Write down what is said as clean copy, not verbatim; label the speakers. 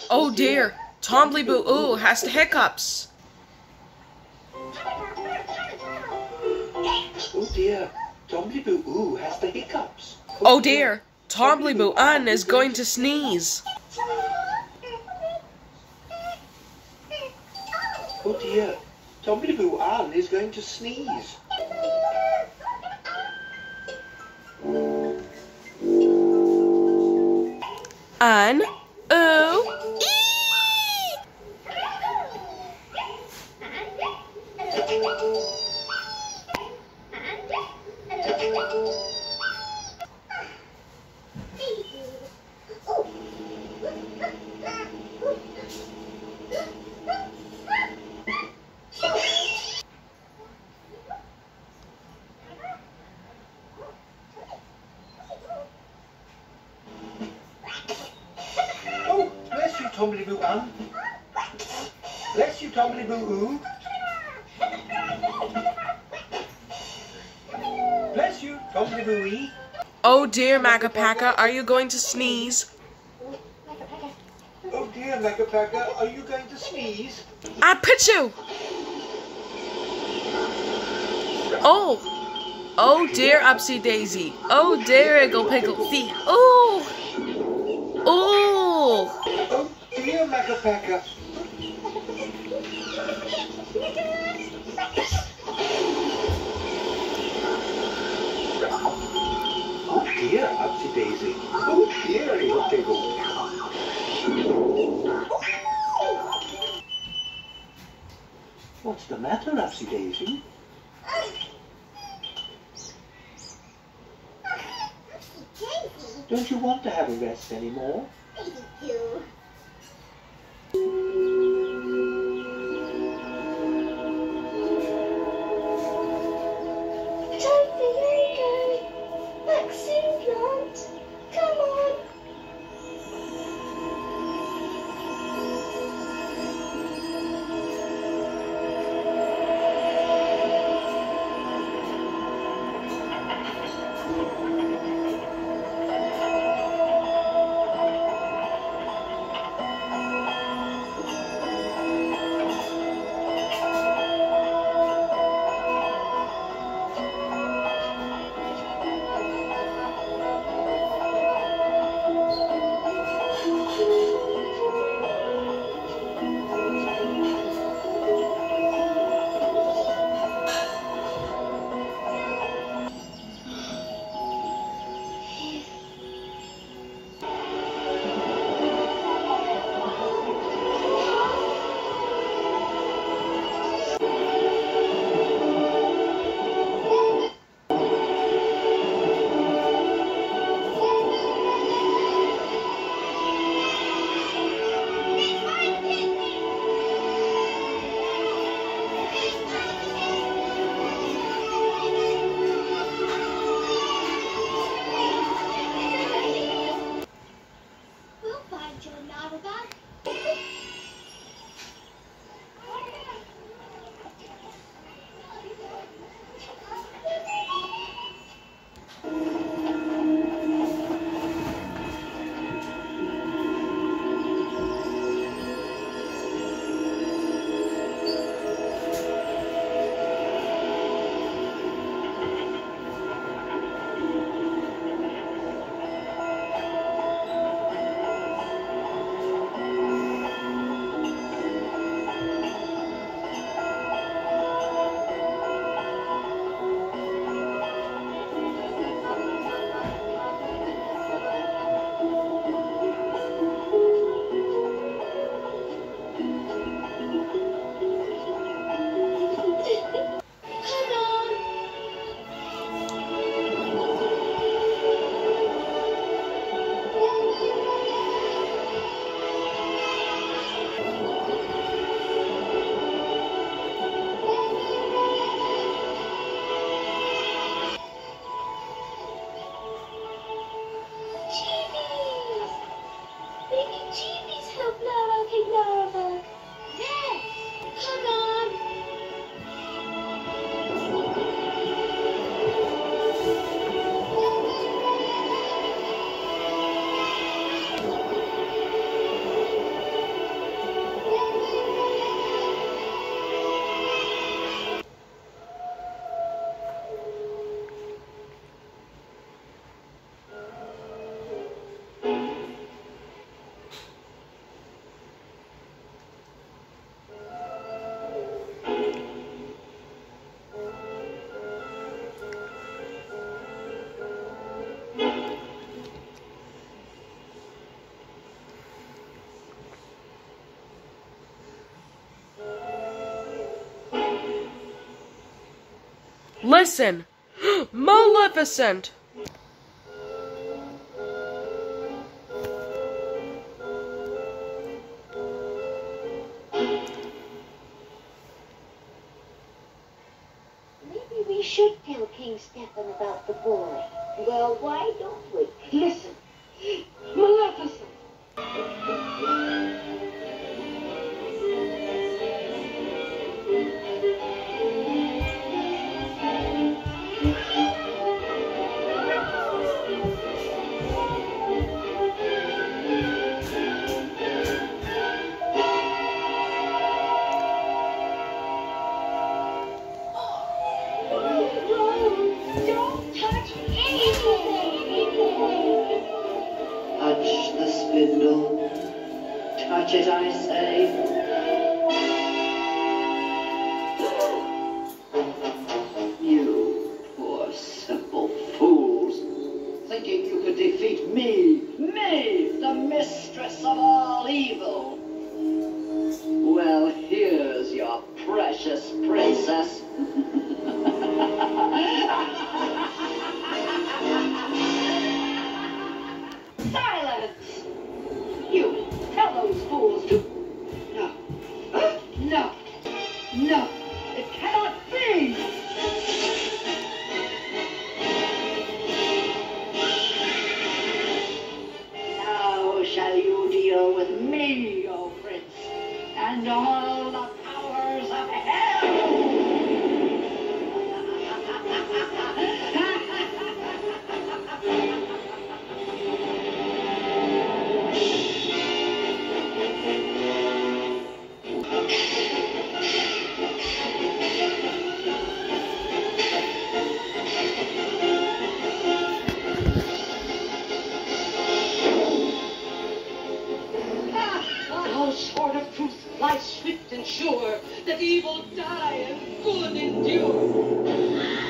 Speaker 1: Oh dear, Tombliboo has the hiccups.
Speaker 2: Oh dear, Tombliboo has the hiccups.
Speaker 1: Oh dear, Tombliboo is going to sneeze.
Speaker 2: Oh dear, Tombliboo is going to sneeze.
Speaker 1: An, oo, ee.
Speaker 2: Oh, bless you, Tombliboo. Bless you, Tombliboo. Bless you, Tombliboo.
Speaker 1: Oh dear, Makapaka, are you going to sneeze?
Speaker 2: Oh dear, Makapaka, are you going to sneeze?
Speaker 1: Pichu! Oh dear, Upsy Daisy. Oh dear, Iggle Piggle Feet. Oh!
Speaker 2: Oh dear, Makapaka. Oh dear, Upsy Daisy. Oh dear, Iggle Piggle. What's the matter, Upsy Daisy? Don't you want to have a rest anymore?
Speaker 3: Vaccine plant, come on.
Speaker 1: Listen! Maleficent!
Speaker 3: Maybe we should tell King Stefan about the boy. Well, why don't we? Listen, Maleficent. Don't touch anything.
Speaker 4: Touch the spindle. Touch it, I say. You poor simple fools, thinking you could defeat me, the mistress of all evil. Well, here's your precious princess.
Speaker 3: Silence! You tell those fools to... No. No. No. It cannot be! Now shall you deal with me, O Prince, and all the powers of hell!
Speaker 5: Our sword of truth lies swift and sure, that evil die and good endure.